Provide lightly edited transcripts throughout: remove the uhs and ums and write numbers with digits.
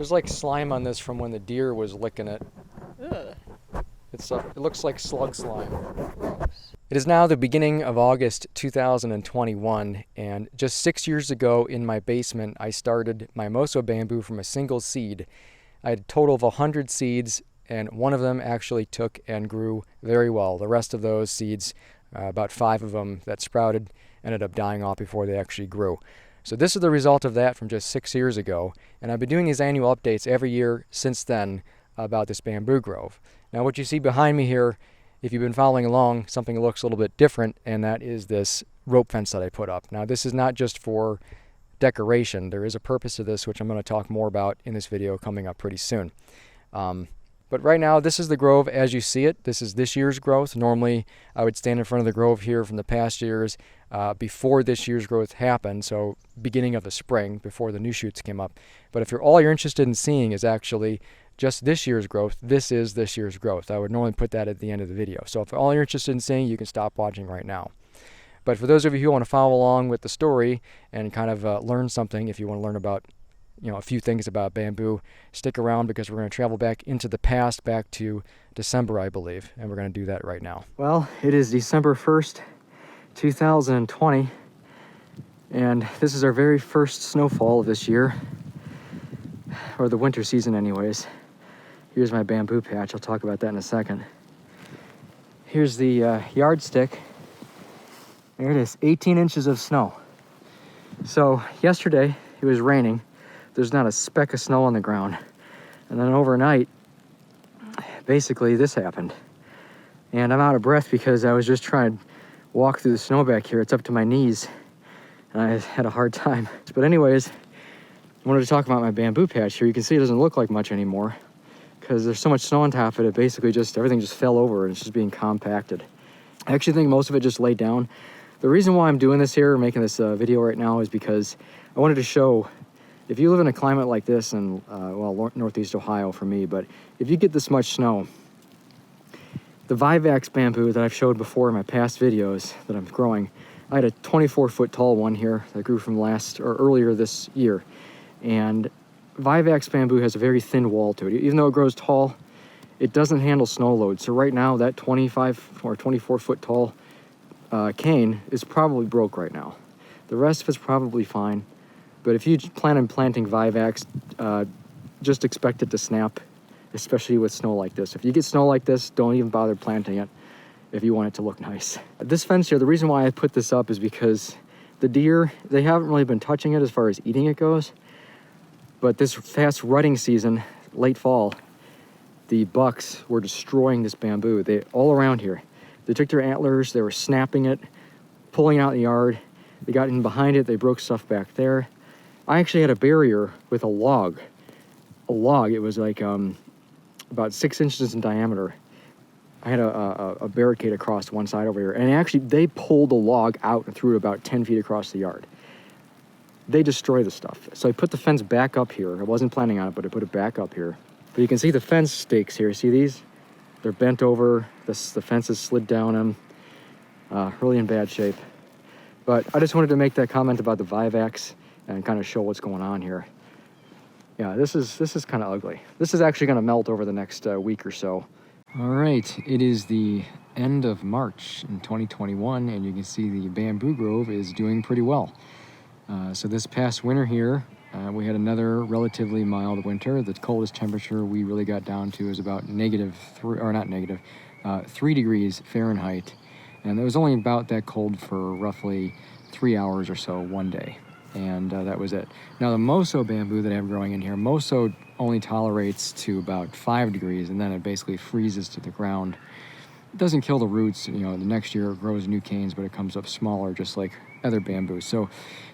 There's like slime on this from when the deer was licking it. Ugh. It looks like slug slime. Gross. It is now the beginning of August 2021, and just 6 years ago in my basement, I started my Moso bamboo from a single seed. I had a total of 100 seeds, and one of them actually took and grew very well. The rest of those seeds, about 5 of them that sprouted, ended up dying off before they actually grew. So this is the result of that from just 6 years ago, and I've been doing these annual updates every year since then about this bamboo grove. Now what you see behind me here, if you've been following along, something that looks a little bit different, and that is this rope fence that I put up. Now this is not just for decoration. There is a purpose to this, which I'm going to talk more about in this video coming up pretty soon. But right now, this is the grove as you see it. This is this year's growth. Normally, I would stand in front of the grove here from the past years before this year's growth happened, so beginning of the spring, before the new shoots came up. But if all you're interested in seeing is actually just this year's growth, this is this year's growth. I would normally put that at the end of the video. So if all you're interested in seeing, you can stop watching right now. But for those of you who want to follow along with the story and kind of learn something, if you want to learn about a few things about bamboo, stick around because we're going to travel back into the past, back to December, I believe, and we're going to do that right now. Well, it is December 1st, 2020, and this is our very first snowfall of this year, or the winter season anyways. Here's my bamboo patch. I'll talk about that in a second. Here's the yardstick. There it is, 18 inches of snow. So yesterday it was raining. There's not a speck of snow on the ground. And then overnight, basically this happened. And I'm out of breath because I was just trying to walk through the snow back here. It's up to my knees. And I had a hard time. But anyways, I wanted to talk about my bamboo patch here. You can see it doesn't look like much anymore because there's so much snow on top of it. Basically everything just fell over and it's just being compacted. I actually think most of it just laid down. The reason why I'm doing this here, making this video right now, is because I wanted to show, if you live in a climate like this in, Northeast Ohio for me, but if you get this much snow, the Vivax bamboo that I've showed before in my past videos that I'm growing, I had a 24-foot tall one here that grew from earlier this year. And Vivax bamboo has a very thin wall to it. Even though it grows tall, it doesn't handle snow load. So right now, that 25 or 24-foot tall cane is probably broke right now. The rest of it's probably fine. But if you plan on planting Vivax, just expect it to snap, especially with snow like this. If you get snow like this, don't even bother planting it if you want it to look nice. This fence here, the reason why I put this up is because the deer, they haven't really been touching it as far as eating it goes. But this fast rutting season, late fall, the bucks were destroying this bamboo. All around here. They took their antlers, they were snapping it, pulling it out in the yard. They got in behind it, they broke stuff back there. I actually had a barrier with a log. It was like about 6 inches in diameter. I had a barricade across one side over here. And actually, they pulled the log out and threw it about 10 feet across the yard. They destroy the stuff. So I put the fence back up here. I wasn't planning on it, but I put it back up here. But you can see the fence stakes here. See these? They're bent over. The fence is slid down them. Really in bad shape. But I just wanted to make that comment about the Vivax and kind of show what's going on here. Yeah, this is kind of ugly. This is actually going to melt over the next week or so. All right, it is the end of March in 2021, and you can see the bamboo grove is doing pretty well. So this past winter here, we had another relatively mild winter. The coldest temperature we really got down to is about -3 degrees Fahrenheit. And it was only about that cold for roughly 3 hours or so one day. And that was it. Now the Moso bamboo that I'm growing in here, Moso only tolerates to about 5 degrees, and then it basically freezes to the ground. It doesn't kill the roots. The next year it grows new canes, but it comes up smaller, just like other bamboo. So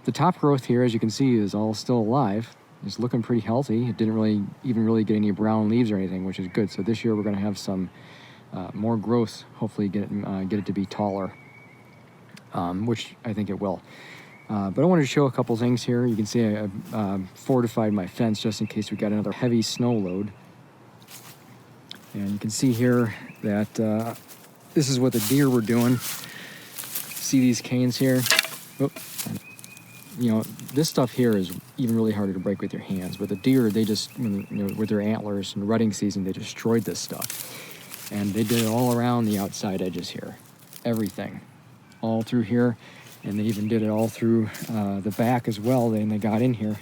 the top growth here, as you can see, is all still alive. It's looking pretty healthy. It didn't really get any brown leaves or anything, which is good. So this year we're going to have some more growth, hopefully get it to be taller, which I think it will. But I wanted to show a couple things here. You can see I've fortified my fence just in case we got another heavy snow load. And you can see here that this is what the deer were doing. See these canes here? Oh, you know, this stuff here is even really harder to break with your hands. But the deer, they just, you know, with their antlers in rutting season, they destroyed this stuff. And they did it all around the outside edges here. Everything. All through here. And they even did it all through the back as well. Then they got in here.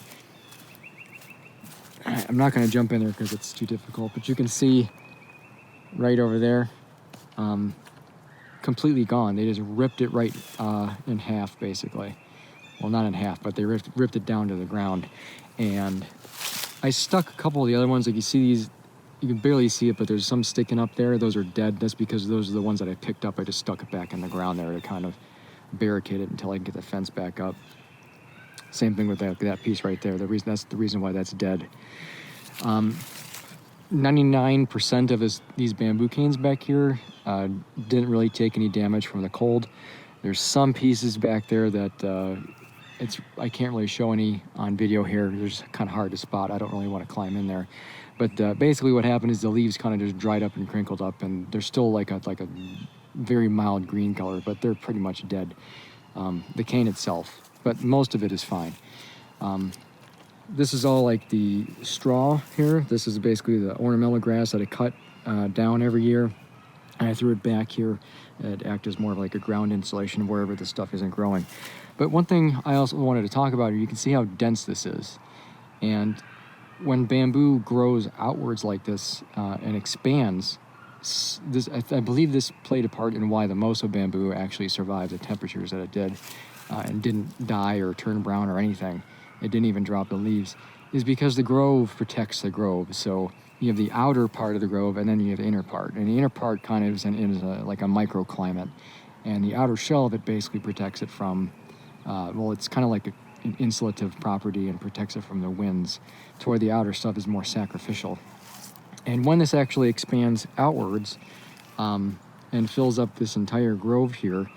I'm not going to jump in there because it's too difficult. But you can see right over there, completely gone. They just ripped it right in half, basically. Well, not in half, but they ripped it down to the ground. And I stuck a couple of the other ones. Like you see these, you can barely see it, but there's some sticking up there. Those are dead. That's because those are the ones that I picked up. I just stuck it back in the ground there to kind of barricade it until I can get the fence back up. Same thing with that piece right there. That's the reason why that's dead. 99% of these bamboo canes back here didn't really take any damage from the cold. There's some pieces back there that I can't really show any on video here. They're just kind of hard to spot. I don't really want to climb in there. But basically what happened is the leaves kind of just dried up and crinkled up, and they're still like a very mild green color, but they're pretty much dead. The cane itself, but most of it is fine. This is all like the straw here. This is basically the ornamental grass that I cut down every year. And I threw it back here. It acts as more of like a ground insulation wherever the stuff isn't growing. But one thing I also wanted to talk about, you can see how dense this is. And when bamboo grows outwards like this and expands, I believe this played a part in why the Moso bamboo actually survived the temperatures that it did and didn't die or turn brown or anything. It didn't even drop the leaves, is because the grove protects the grove. So you have the outer part of the grove, and then you have the inner part. And the inner part kind of is like a microclimate. And the outer shell of it basically protects it from, it's kind of like an insulative property and protects it from the winds, to where the outer stuff is more sacrificial. And when this actually expands outwards and fills up this entire grove here,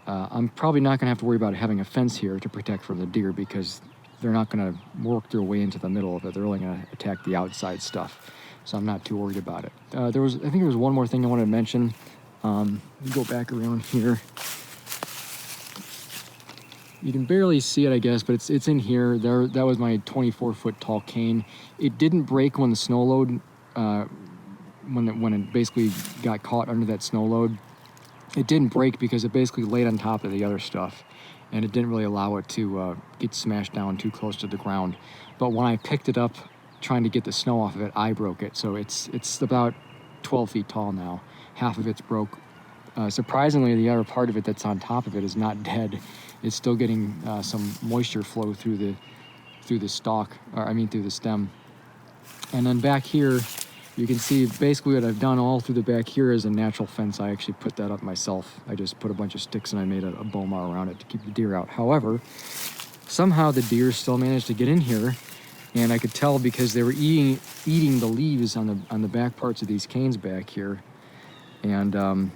I'm probably not going to have to worry about having a fence here to protect from the deer, because they're not going to work their way into the middle of it. They're only going to attack the outside stuff. So I'm not too worried about it. I think there was one more thing I wanted to mention. Go back around here. You can barely see it, I guess, but it's in here. That was my 24-foot tall cane. It didn't break when the snow load, when it basically got caught under that snow load. It didn't break because it basically laid on top of the other stuff, and it didn't really allow it to get smashed down too close to the ground. But when I picked it up, trying to get the snow off of it, I broke it. So it's about 12 feet tall now. Half of it's broke. Surprisingly, the other part of it that's on top of it is not dead. It's still getting some moisture flow through the stalk, through the stem. And then back here, you can see basically what I've done all through the back here is a natural fence. I actually put that up myself. I just put a bunch of sticks and I made a boma around it to keep the deer out. However, somehow the deer still managed to get in here, and I could tell because they were eating the leaves on the back parts of these canes back here. And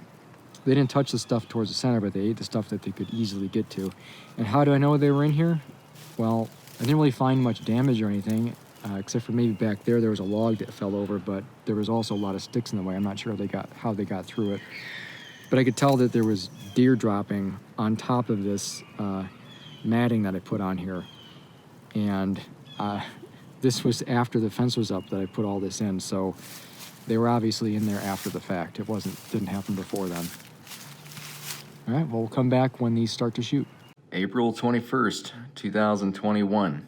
they didn't touch the stuff towards the center, but they ate the stuff that they could easily get to. And how do I know they were in here? Well, I didn't really find much damage or anything. Except for maybe back there was a log that fell over, but there was also a lot of sticks in the way. I'm not sure how they got through it. But I could tell that there was deer dropping on top of this matting that I put on here. And this was after the fence was up that I put all this in, so they were obviously in there after the fact. Didn't happen before then. All right, well, we'll come back when these start to shoot. April 21st, 2021.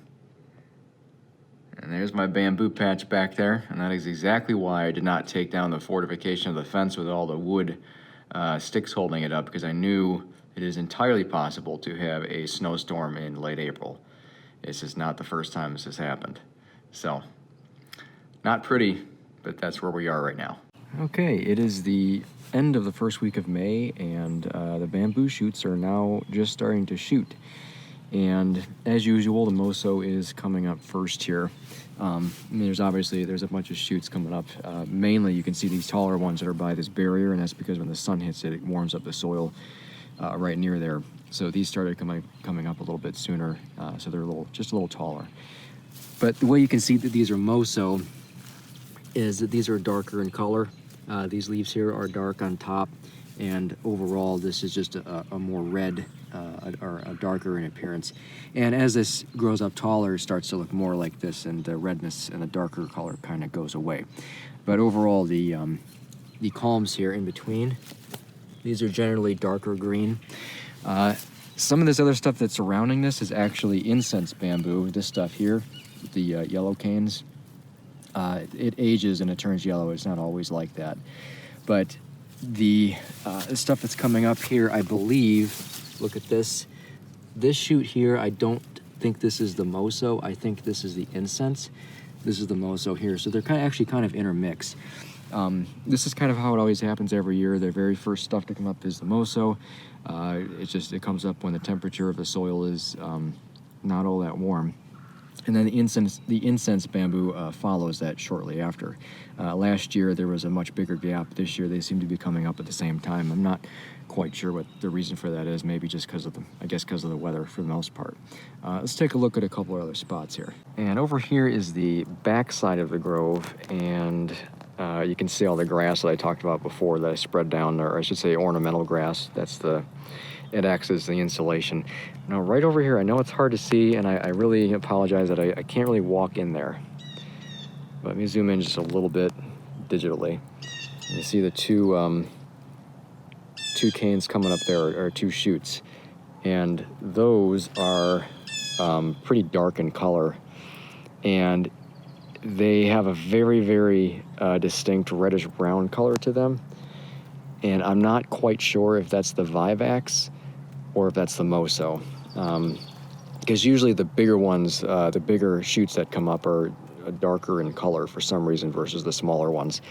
And there's my bamboo patch back there, and that is exactly why I did not take down the fortification of the fence with all the wood sticks holding it up, because I knew it is entirely possible to have a snowstorm in late April. This is not the first time this has happened. So, not pretty, but that's where we are right now. Okay, it is the end of the first week of May, and the bamboo shoots are now just starting to shoot. And as usual, the Moso is coming up first here. There's a bunch of shoots coming up. Mainly, you can see these taller ones that are by this barrier, and that's because when the sun hits it, it warms up the soil right near there. So these started coming up a little bit sooner, so they're just a little taller. But the way you can see that these are Moso is that these are darker in color. These leaves here are dark on top, and overall, this is just a more red or darker in appearance. And as this grows up taller, it starts to look more like this, and the redness and the darker color kind of goes away. But overall, the culms here in between, these are generally darker green. Some of this other stuff that's surrounding this is actually incense bamboo. This stuff here, the yellow canes, it ages and it turns yellow. It's not always like that. But the stuff that's coming up here, I believe, look at this. This shoot here, I don't think this is the moso. I think this is the incense. This is the moso here. So they're actually kind of intermixed. This is kind of how it always happens every year. The very first stuff to come up is the moso. It comes up when the temperature of the soil is not all that warm. And then the incense bamboo follows that shortly after. Last year there was a much bigger gap. This year they seem to be coming up at the same time. I'm not quite sure what the reason for that is. Maybe just because of the weather for the most part. Let's take a look at a couple of other spots here. And over here is the back side of the grove, and you can see all the grass that I talked about before that I spread down there, or I should say ornamental grass. It acts as the insulation. Now right over here, I know it's hard to see, and I really apologize that I can't really walk in there. But let me zoom in just a little bit digitally. You see the two canes coming up there, or two shoots. And those are pretty dark in color. And they have a very, very distinct reddish brown color to them. And I'm not quite sure if that's the Vivax or if that's the moso. Because usually the bigger ones, the bigger shoots that come up are darker in color for some reason versus the smaller ones.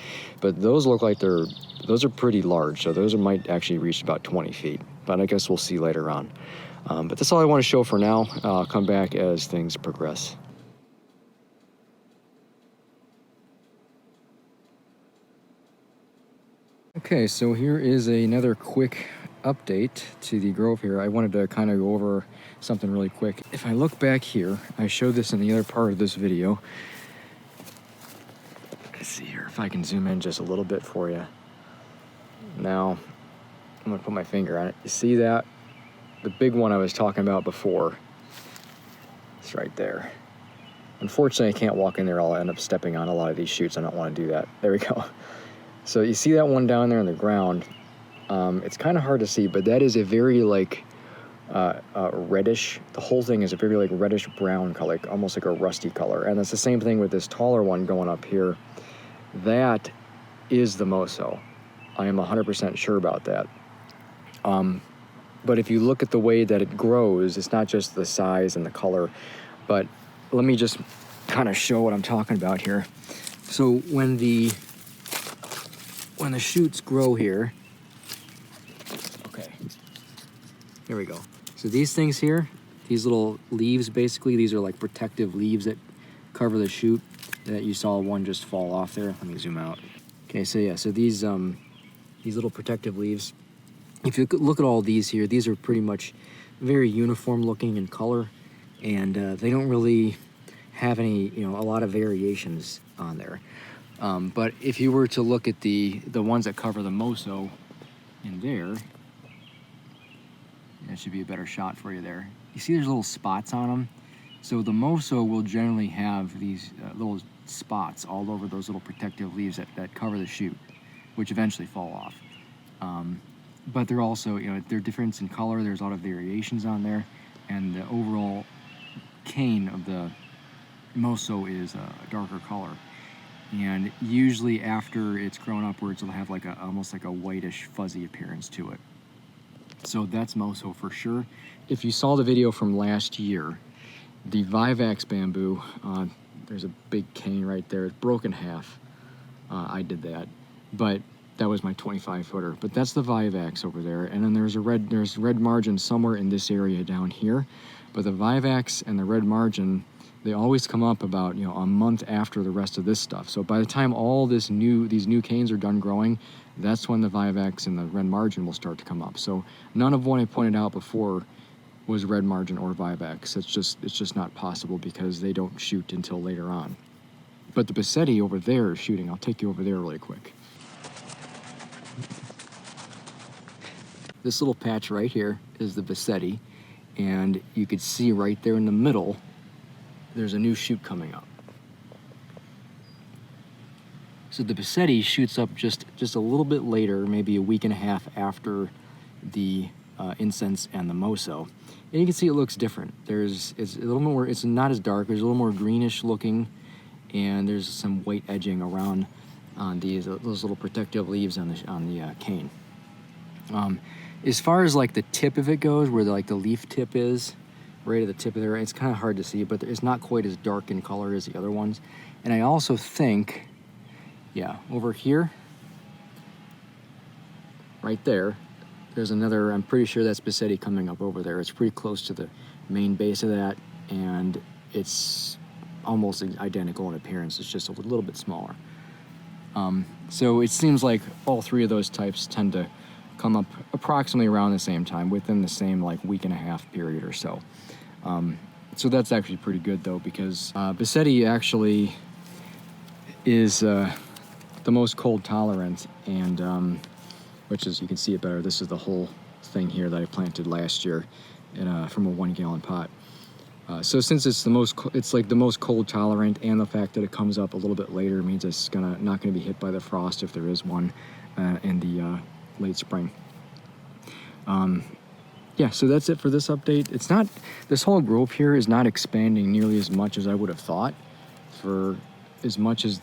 But those look like those are pretty large, so those might actually reach about 20 feet. But I guess we'll see later on. But that's all I want to show for now. I'll come back as things progress. Okay, so here is another quick update to the grove here. I wanted to kind of go over something really quick. If I look back here, I showed this in the other part of this video. Let's see here, if I can zoom in just a little bit for you. Now, I'm gonna put my finger on it. You see that? The big one I was talking about before. It's right there. Unfortunately, I can't walk in there. I'll end up stepping on a lot of these shoots. I don't want to do that. There we go. So you see that one down there on the ground. It's kind of hard to see, but that is a very reddish. The whole thing is a very reddish brown color, almost like a rusty color. And it's the same thing with this taller one going up here. That is the moso. I am 100% sure about that. But if you look at the way that it grows, it's not just the size and the color, but let me just kind of show what I'm talking about here. So when the shoots grow here, okay, here we go. So these things here, these little leaves, basically, these are like protective leaves that cover the shoot. That you saw one just fall off there. Let me zoom out. Okay, so yeah, so these little protective leaves, if you look at all these here, these are pretty much very uniform looking in color, and they don't really have any, a lot of variations on there. But if you were to look at the ones that cover the moso in there, that should be a better shot for you there. You see there's little spots on them. So the moso will generally have these little spots all over those little protective leaves that cover the shoot, which eventually fall off. But they're also, they're different in color. There's a lot of variations on there, and the overall cane of the moso is a darker color. And usually after it's grown upwards, it'll have almost like a whitish fuzzy appearance to it. So that's moso for sure. If you saw the video from last year, the Vivax bamboo, there's a big cane right there. It's broken half. I did that, but that was my 25-footer. But that's the Vivax over there, and then there's red margin somewhere in this area down here. But the Vivax and the red margin, they always come up about a month after the rest of this stuff. So by the time all these new canes are done growing, that's when the Vivax and the red margin will start to come up. So none of what I pointed out before was red margin or Vivax. It's just not possible because they don't shoot until later on. But the Bessetti over there is shooting. I'll take you over there really quick. this little patch right here is the Bessetti, and you could see right there in the middle, there's a new shoot coming up. So the Bessetti shoots up just a little bit later, maybe a week and a half after the incense and the moso. And you can see it looks different. It's a little more, it's not as dark, there's a little more greenish looking, and there's some white edging around on those little protective leaves on the cane. As far as like the tip of it goes, where the leaf tip is, right at the tip of there, it's kind of hard to see, but it's not quite as dark in color as the other ones. And I also think, yeah, over here, right there, there's another, I'm pretty sure that's Bessetti coming up over there. It's pretty close to the main base of that, and it's almost identical in appearance. It's just a little bit smaller. So it seems like all three of those types tend to come up approximately around the same time, within the same like week and a half period or so. So that's actually pretty good though, because Bessetti actually is the most cold tolerant, and which is, you can see it better. This is the whole thing here that I planted last year from a 1 gallon pot. So since it's like the most cold tolerant, and the fact that it comes up a little bit later means it's not gonna be hit by the frost if there is one in the late spring. Yeah, so that's it for this update. This whole grove here is not expanding nearly as much as I would have thought. For as much as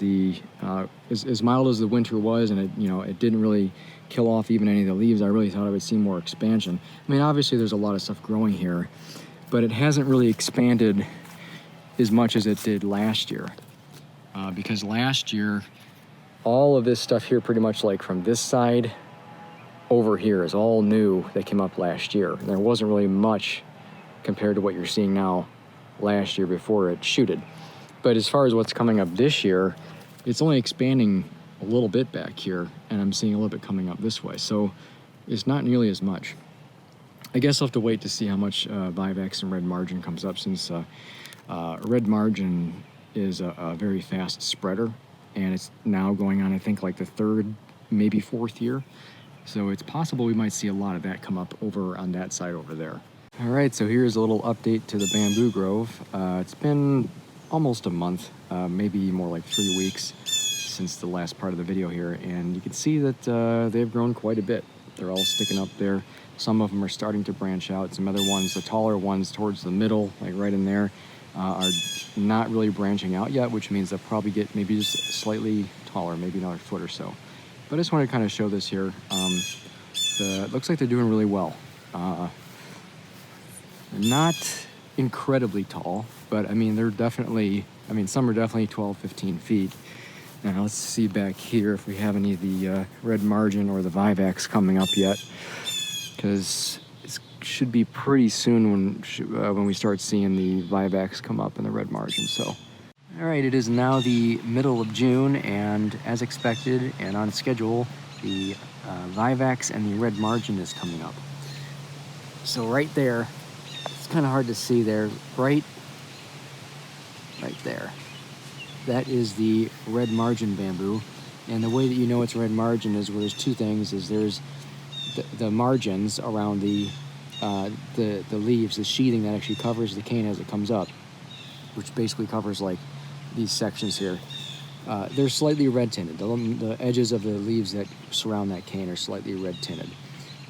as mild as the winter was, and it didn't really kill off even any of the leaves, I really thought I would see more expansion. I mean, obviously there's a lot of stuff growing here, but it hasn't really expanded as much as it did last year. Because last year, all of this stuff here, pretty much like from this side over here, is all new that came up last year. And there wasn't really much compared to what you're seeing now last year before it shooted. But as far as what's coming up this year, it's only expanding a little bit back here, and I'm seeing a little bit coming up this way. So it's not nearly as much. I guess I'll have to wait to see how much Vivax and red margin comes up, since red margin is a very fast spreader, and it's now going on, I think, like the third, maybe fourth year. So it's possible we might see a lot of that come up over on that side over there. All right, so here's a little update to the bamboo grove. It's been almost a month, maybe more like 3 weeks since the last part of the video here, and you can see that they've grown quite a bit. They're all sticking up there. Some of them are starting to branch out. Some other ones, the taller ones towards the middle, like right in there, are not really branching out yet, which means they'll probably get maybe just slightly taller, maybe another foot or so. But I just want to kind of show this here. It looks like they're doing really well. Not incredibly tall, but I mean, some are definitely 12, 15 feet. Now let's see back here if we have any of the red margin or the Vivax coming up yet, because it should be pretty soon when we start seeing the Vivax come up in the red margin. So, all right, it is now the middle of June, and as expected and on schedule, the Vivax and the red margin is coming up. So right there, it's kind of hard to see there, right there. That is the red margin bamboo, and the way that you know it's red margin is where there's two things. Is there's the margins around the leaves, the sheathing that actually covers the cane as it comes up, which basically covers like these sections here. They're slightly red tinted. The edges of the leaves that surround that cane are slightly red tinted,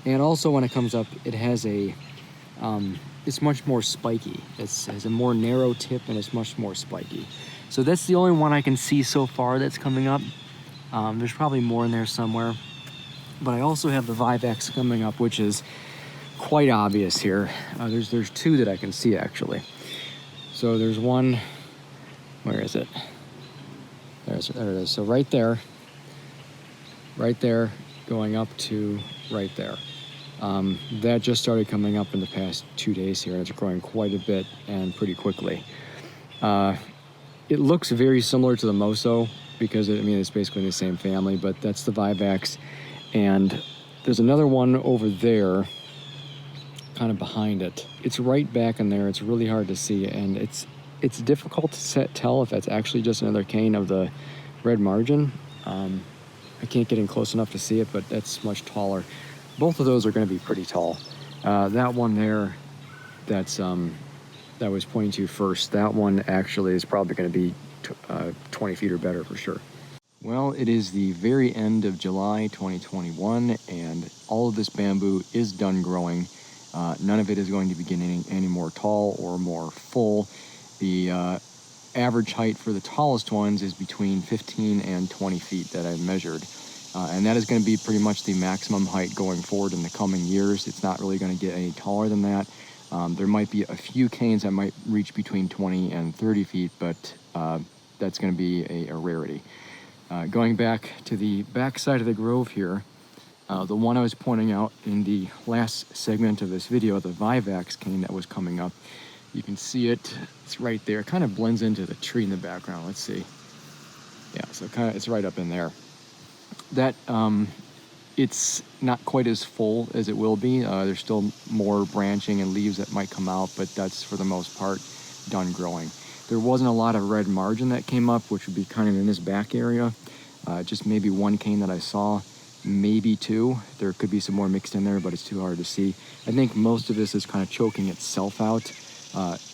and also when it comes up, it has it's much more spiky. It has a more narrow tip, and it's much more spiky. So that's the only one I can see so far that's coming up. There's probably more in there somewhere. But I also have the Vivax coming up, which is quite obvious here. There's two that I can see, actually. So there's one, where is it? There it is. So right there, going up to right there. That just started coming up in the past 2 days here. It's growing quite a bit and pretty quickly. It looks very similar to the moso because it's basically the same family, but that's the Vivax. And there's another one over there, kind of behind it. It's right back in there. It's really hard to see, and it's difficult to tell if that's actually just another cane of the red margin. I can't get in close enough to see it, but that's much taller. both of those are going to be pretty tall. That one there, that I was pointing to first, that one actually is probably going to be 20 feet or better for sure. Well, it is the very end of July 2021, and all of this bamboo is done growing. None of it is going to be getting any more tall or more full. The average height for the tallest ones is between 15 and 20 feet that I've measured. And that is going to be pretty much the maximum height going forward in the coming years. It's not really going to get any taller than that. There might be a few canes that might reach between 20 and 30 feet, but that's going to be a rarity. Going back to the back side of the grove here, the one I was pointing out in the last segment of this video, the Vivax cane that was coming up, you can see it, it's right there. It kind of blends into the tree in the background. Let's see. Yeah, so it's right up in there. That, it's not quite as full as it will be. There's still more branching and leaves that might come out, but that's for the most part done growing. There wasn't a lot of red margin that came up, which would be kind of in this back area. Just maybe one cane that I saw, maybe two. There could be some more mixed in there, but it's too hard to see. I think most of this is kind of choking itself out.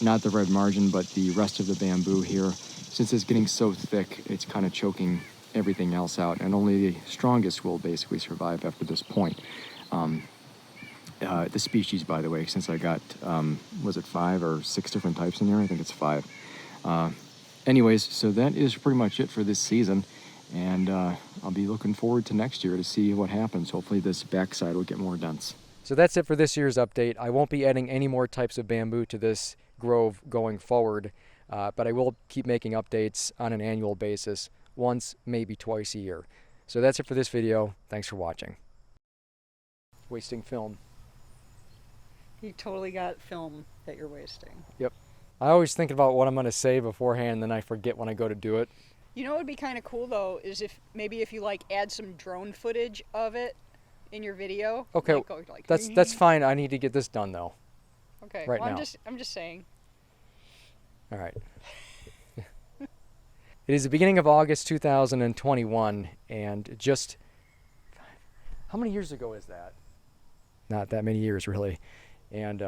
Not the red margin, but the rest of the bamboo here. Since it's getting so thick, it's kind of choking everything else out, and only the strongest will basically survive after this point. The species, by the way, since I got, was it 5 or 6 different types in there? I think it's 5. Anyways, so that is pretty much it for this season, and I'll be looking forward to next year to see what happens. Hopefully this backside will get more dense. So that's it for this year's update. I won't be adding any more types of bamboo to this grove going forward, but I will keep making updates on an annual basis, once, maybe twice a year. So that's it for this video. Thanks for watching. Wasting film. You totally got film that you're wasting. Yep. I always think about what I'm going to say beforehand, and then I forget when I go to do it. You know what would be kind of cool though is if you like add some drone footage of it in your video. Okay, that's fine. I need to get this done though. Okay. Right now. I'm just saying. All right. It is the beginning of August 2021, and just how many years ago is that? Not that many years, really. And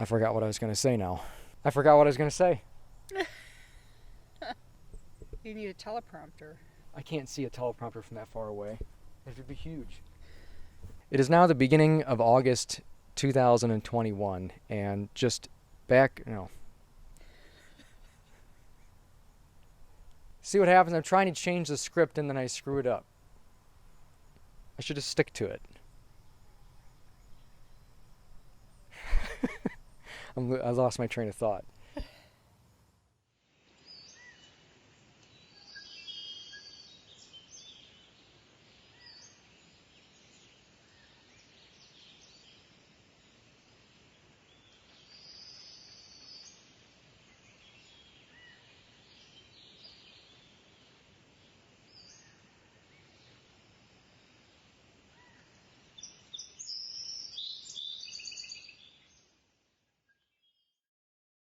I forgot what I was going to say now. I forgot what I was going to say. You need a teleprompter. I can't see a teleprompter from that far away. It would be huge. It is now the beginning of August 2021, and just see what happens? I'm trying to change the script and then I screw it up. I should just stick to it. I lost my train of thought.